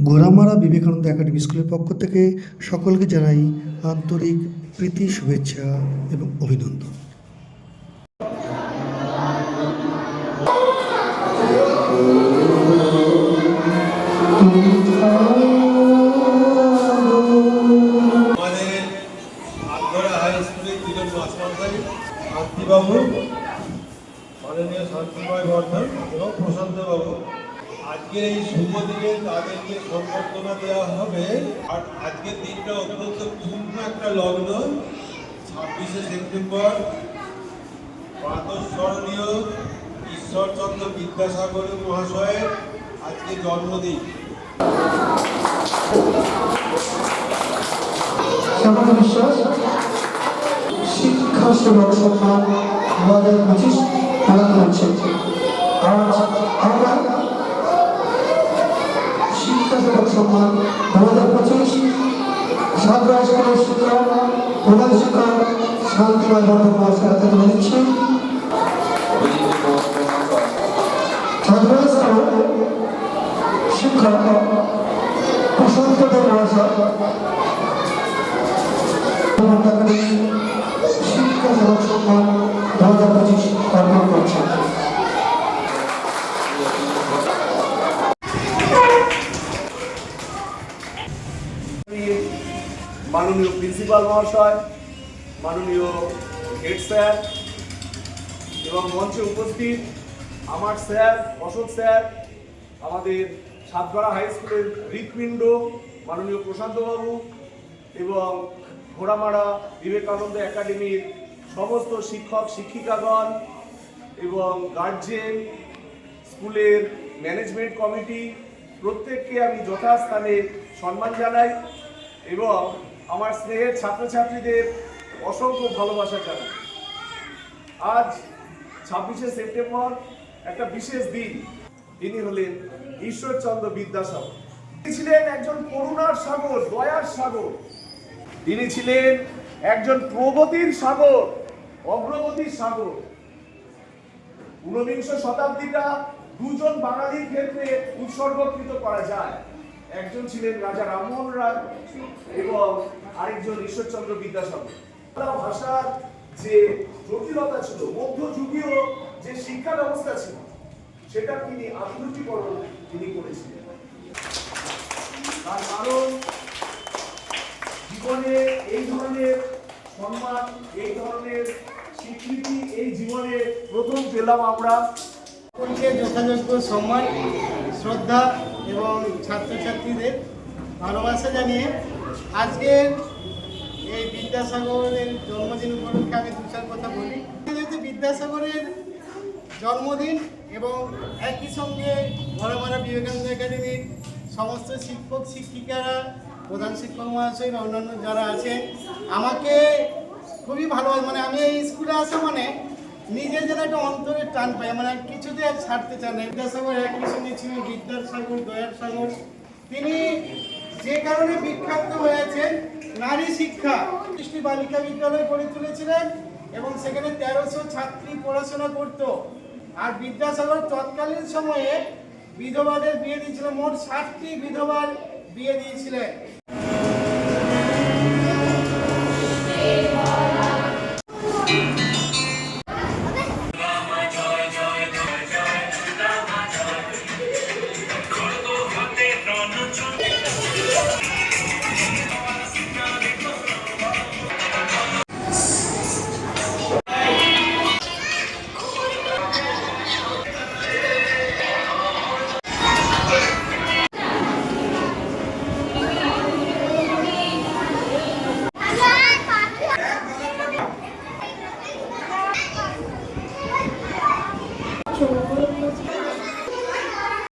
Ghoramara Vivekananda academy স্কুলের পক্ষ থেকে সকলকে জানাই আন্তরিক প্রীতি, শুভেচ্ছা এবং অভিনন্দন। আমাদের আটঘরা হাই স্কুলের দুজন মাস্টারমশাই শান্তিবাবু, মাননীয় শান্তিময় বর্ধন এবং প্রশান্তবাবু, আজকের এই শুভ দিনে তাদেরকে সম্বর্ধনা দেওয়া হবে। আর আজকের দিনটা অত্যন্ত পূর্ণ একটা লগ্ন, 26শে সেপ্টেম্বর, প্রাতঃস্মরণীয় ঈশ্বরচন্দ্র বিদ্যাসাগর মহাশয়ের আজকে জন্মদিন। শ্যামল বিশ্বাস শিক্ষা সেবক সম্মান 2025 পালন করছে। আজ আমরা শিক্ষা সেবক সম্মান 2025 সাতরা স্কুলের শিক্ষক প্রধান শিক্ষক শান্তিময় বর্ধন মহাশয়ের হাতে তুলে দিচ্ছি। সাতরা স্কুলের শিক্ষক প্রশান্ত মহাশয় শিক্ষা সেবক সম্মান 2025 অর্পণ করছেন। মাননীয় প্রিন্সিপাল মহাশয়, মাননীয় হেড স্যার এবং মঞ্চে উপস্থিত আমার স্যার অশোক স্যার, আমাদের সাতগড়া হাই স্কুলের হৃৎপিণ্ড মাননীয় প্রশান্তবাবু এবং ঘোড়ামারা বিবেকানন্দ একাডেমির সমস্ত শিক্ষক শিক্ষিকাগণ এবং গার্জেন, স্কুলের ম্যানেজমেন্ট কমিটি, প্রত্যেককে আমি যথাস্থানে সম্মান জানাই এবং আমার স্নেহের ছাত্রছাত্রীদের অসংখ্য ভালোবাসা জানাই। আজ 26শে সেপ্টেম্বর একটা বিশেষ দিন। তিনি হলেন ঈশ্বরচন্দ্র বিদ্যাসাগর। তিনি ছিলেন একজন করুণার সাগর, দয়ার সাগর। তিনি ছিলেন একজন প্রগতির সাগর, অগ্রগতির সাগর। 19বিংশ শতাব্দীটা দুজন বাঙালির ক্ষেত্রে উৎসর্গকৃত করা যায়। একজন ছিলেন রাজা রামমোহন রায় এবং আরেকজন ঈশ্বরচন্দ্র বিদ্যাসাগর। বাংলা ভাষার যে জটিলতা ছিল, মধ্যযুগীয় যে শিক্ষা ব্যবস্থা ছিল, সেটা তিনি আধুনিকীকরণ তিনি করেছিলেন। তার কারণ জীবনে এই ধরনের সম্মান, এই ধরনের স্বীকৃতি এই জীবনে প্রথম পেলাম আমরা। সকলকে যথাযোগ্য সম্মান, শ্রদ্ধা এবং ছাত্রছাত্রীদের ভালোবাসা জানিয়ে আজকের এই বিদ্যাসাগরের জন্মদিন উপলক্ষে আমি দু চার কথা বলি। যেহেতু বিদ্যাসাগরের জন্মদিন এবং একই সঙ্গে ঘোড়ামারা বিবেকানন্দ একাডেমির সমস্ত শিক্ষক শিক্ষিকারা, প্রধান শিক্ষক মহাশয় বা অন্যান্য যারা আছেন, আমাকে খুবই ভালোবাসে। মানে আমি এই স্কুলে আসা মানে নিজের যেন একটা অন্তরের টান পাই, মানে কিছুতে আর ছাড়তে চান না। বিদ্যাসাগর একই সঙ্গে ছিলেন বিদ্যার সাগর, দয়ার সাগর। তিনি যে কারণে বিখ্যাত হয়েছেন, নারী শিক্ষা, কৃষ্টি বালিকা বিদ্যালয় গড়ে তুলেছিলেন এবং সেখানে 1300 ছাত্রী পড়াশোনা করত। আর বিদ্যাসাগর তৎকালীন সময়ে বিধবাদের বিয়ে দিয়েছিলেন, মোট 60টি বিধবার বিয়ে দিয়েছিলেন।